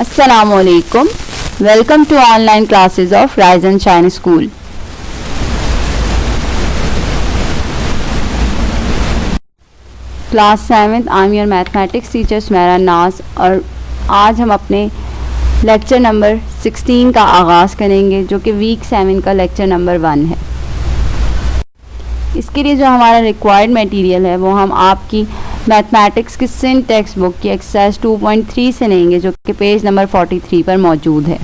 Assalamualaikum. Welcome to online classes of Rise and Shine School. Class 7th, I am your mathematics teacher Sumaira Naz और आज हम अपने lecture number 16 का आगाज़ करेंगे जो कि वीक 7 का लेक्चर नंबर 1 है। इसके लिए जो हमारा रिक्वायर्ड मटेरियल है वो हम आपकी मैथमेटिक्स की सिंध टेक्स्ट बुक की एक्सरसाइज 2.3 से लेंगे जो कि पेज नंबर 43 पर मौजूद है।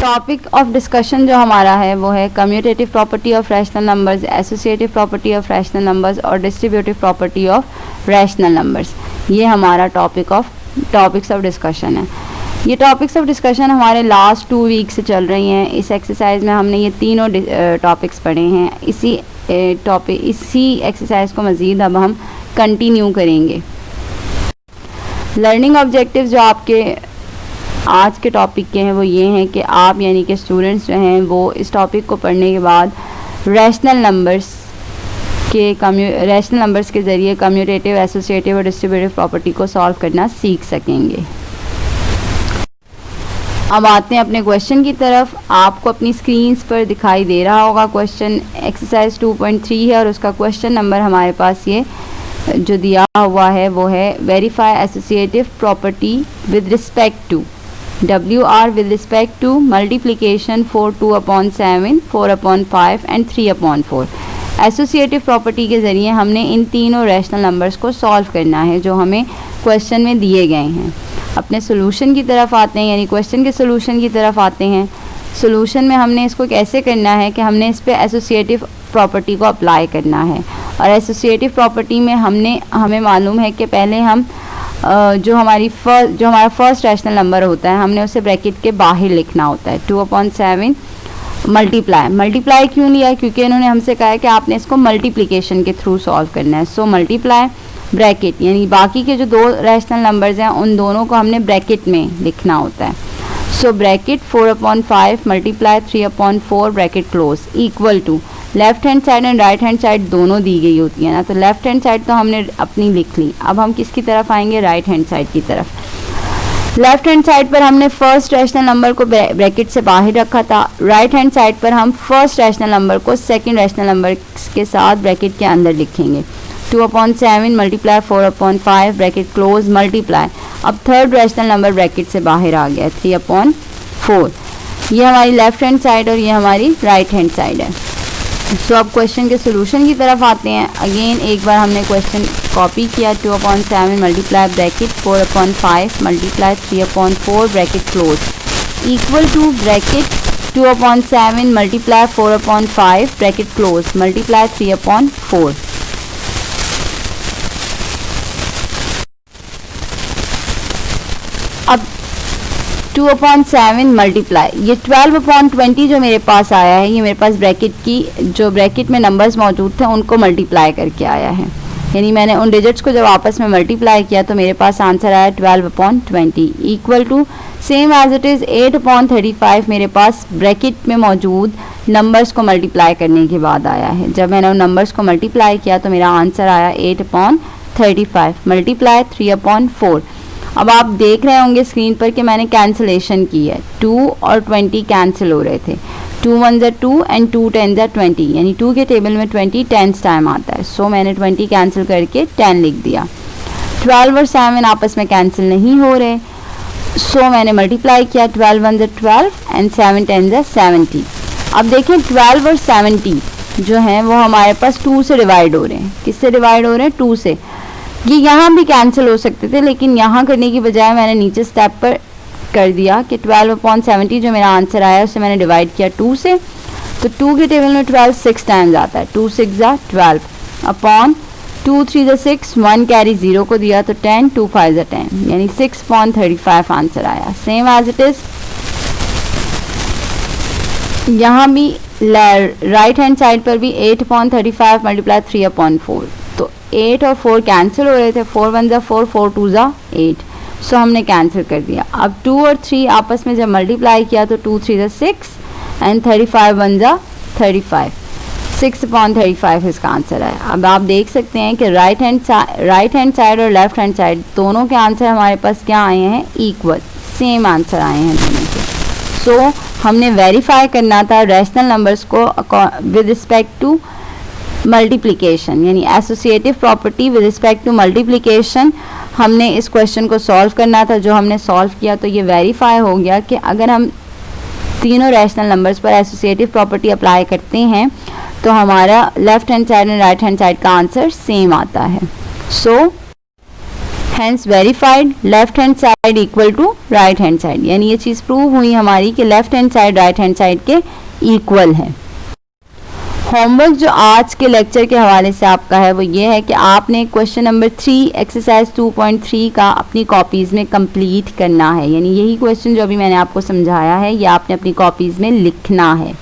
टॉपिक ऑफ डिस्कशन जो हमारा है वो है commutative property of rational numbers, associative property of rational numbers और distributive property of rational numbers. ये हमारा टॉपिक्स ऑफ डिस्कशन है। ये टॉपिक्स ऑफ डिस्कशन हमारे लास्ट 2 वीक से चल रही हैं। इस एक्सरसाइज में हमने ये तीनों टॉपिक्स पढ़े हैं। इसी एक्सरसाइज को मज़ीद अब हम कंटिन्यू करेंगे। लर्निंग ऑब्जेक्टिव्स जो आपके आज के टॉपिक के हैं वो ये हैं कि आप यानी कि स्टूडेंट्स जो हैं वो इस टॉपिक को पढ़ने के बाद रैशनल नंबर्स के ज़रिए कम्यूटेटिव, एसोसिएटिव और डिस्ट्रीब्यूटिव प्रॉपर्टी को सॉल्व करना सीख सकेंगे। अब आते हैं अपने क्वेश्चन की तरफ। आपको अपनी स्क्रीन्स पर दिखाई दे रहा होगा क्वेश्चन। एक्सरसाइज 2.3 है और उसका क्वेश्चन नंबर हमारे पास ये जो दिया हुआ है वो है verify associative property with respect to WR with respect to multiplication for 2/7, 4/5 and 3/4। Associative property के ज़रिए हमने इन तीनों रैशनल नंबर्स को सॉल्व करना है जो हमें क्वेश्चन में दिए गए हैं। अपने सोल्यूशन की तरफ आते हैं, यानी क्वेश्चन के सोल्यूशन की तरफ आते हैं। सोल्यूशन में हमने इसको कैसे करना है कि हमने इस पर एसोसिएटिव प्रॉपर्टी को अप्लाई करना है। और एसोसिएटिव प्रॉपर्टी में हमें मालूम है कि पहले हम जो हमारा फर्स्ट रैशनल नंबर होता है हमने उसे ब्रैकेट के बाहर लिखना होता है। 2/7 मल्टीप्लाई क्यों लिया है? क्योंकि इन्होंने हमसे कहा है कि आपने इसको मल्टीप्लिकेशन के थ्रू सॉल्व करना है। सो मल्टीप्लाई ब्रैकेट, यानी बाकी के जो 2 रैशनल नंबर्स हैं उन दोनों को हमने ब्रैकेट में लिखना होता है। So bracket 4/5 multiply 3/4 bracket close equal to left hand side and right hand side दोनों दी गई होती है ना। तो लेफ्ट हैंड साइड तो हमने अपनी लिख ली। अब हम किसकी तरफ आएंगे? राइट हैंड साइड की तरफ। लेफ्ट हैंड साइड पर हमने फर्स्ट रैशनल नंबर को ब्रैकेट से बाहर रखा था। राइट हैंड साइड पर हम फर्स्ट रैशनल नंबर को सेकंड रैशनल नंबर के साथ ब्रैकेट के अंदर लिखेंगे। 2/7 मल्टीप्लाई 4/5 ब्रैकेट क्लोज मल्टीप्लाई। अब थर्ड रैशनल नंबर ब्रैकेट से बाहर आ गया 3/4। ये हमारी लेफ्ट हैंड साइड और ये हमारी राइट हैंड साइड है। सो अब क्वेश्चन के सोल्यूशन की तरफ आते हैं। अगेन एक बार हमने क्वेश्चन कॉपी किया। 2/7 multiply bracket 4/5 multiply 3/4 bracket close equal to bracket 2/7 multiply 4/5 bracket close multiply 3/4। अब 2/7 मल्टीप्लाई ये 12/20 जो मेरे पास आया है, ये मेरे पास ब्रैकेट में नंबर्स मौजूद थे उनको मल्टीप्लाई करके आया है। यानी मैंने उन डिजिट्स को जब आपस में मल्टीप्लाई किया तो मेरे पास आंसर आया 12/20 equal to same as it is 8/35 मेरे पास ब्रैकेट में मौजूद नंबर्स को मल्टीप्लाई करने के बाद आया है। जब मैंने उन नंबर्स को मल्टीप्लाई किया तो मेरा आंसर आया 8/35 मल्टीप्लाई 3/4। अब आप देख रहे होंगे स्क्रीन पर कि मैंने कैंसिलेशन की है। 2 और 20 कैंसिल हो रहे थे। 2 1 ज़ा 2 एंड 2 10 ज़ा 20, यानी 2 के टेबल में 20 10 टाइम आता है। सो मैंने 20 कैंसिल करके 10 लिख दिया। 12 और 7 आपस में कैंसिल नहीं हो रहे। सो मैंने मल्टीप्लाई किया। 12 1 ज़ा 12 एंड 7 10 ज़ा 70। अब देखें 12 और 70 जो हैं वो हमारे पास 2 से डिवाइड हो रहे हैं। किससे डिवाइड हो रहे हैं? 2 से। ये यहाँ भी कैंसिल हो सकते थे लेकिन यहाँ करने की बजाय मैंने नीचे स्टेप पर कर दिया कि 12/70 जो मेरा आंसर आया उसे मैंने डिवाइड किया 2 से। तो 2 के टेबल में 12 6 टाइम्स आता है। 2 6 ज़ा 12 अपॉन 2 3 ज़ा 6, 1 कैरी 0 को दिया तो 10, 2 5 ज़ा 10, यानी 6/35 आंसर आया। सेम एज इट इज़ यहाँ भी राइट हैंड साइड पर भी 8/35 मल्टीप्लाई 3/4। तो 8 और 4 कैंसिल हो रहे थे। 4 1 ज़ा 4, 4 2 ज़ा 8। सो हमने कैंसिल कर दिया। अब 2 और 3 आपस में जब मल्टीप्लाई किया तो 2 3 ज़ा 6 एंड 35 1 ज़ा 35। 6/35 इसका आंसर है। अब आप देख सकते हैं कि राइट हैंड साइड और लेफ्ट हैंड साइड दोनों के आंसर हमारे पास क्या आए हैं, इक्वल, सेम आंसर आए हैं दोनों के। सो हमने वेरीफाई करना था रैशनल नंबर्स को विद रिस्पेक्ट टू मल्टीप्लिकेशन, यानी associative property with respect to multiplication. हमने इस क्वेश्चन को सॉल्व करना था, जो हमने सॉल्व किया तो ये वेरीफाई हो गया कि अगर हम तीनों रैशनल नंबर्स पर एसोसिएटिव प्रॉपर्टी अप्लाई करते हैं तो हमारा लेफ्ट हैंड साइड और राइट हैंड साइड का आंसर सेम आता है। So hence verified left hand side equal to right hand side, यानी ये चीज़ प्रूव हुई हमारी कि left hand side right hand side के इक्वल है। होमवर्क जो आज के लेक्चर के हवाले से आपका है वो ये है कि आपने क्वेश्चन नंबर 3 एक्सरसाइज 2.3 का अपनी कॉपीज़ में कंप्लीट करना है, यानी यही क्वेश्चन जो अभी मैंने आपको समझाया है ये आपने अपनी कॉपीज़ में लिखना है।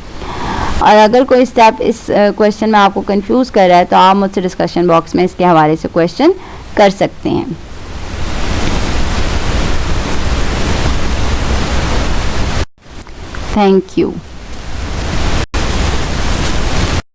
और अगर कोई स्टेप इस क्वेश्चन में आपको कंफ्यूज कर रहा है तो आप मुझसे डिस्कशन बॉक्स में इसके हवाले से क्वेश्चन कर सकते हैं। Thank you.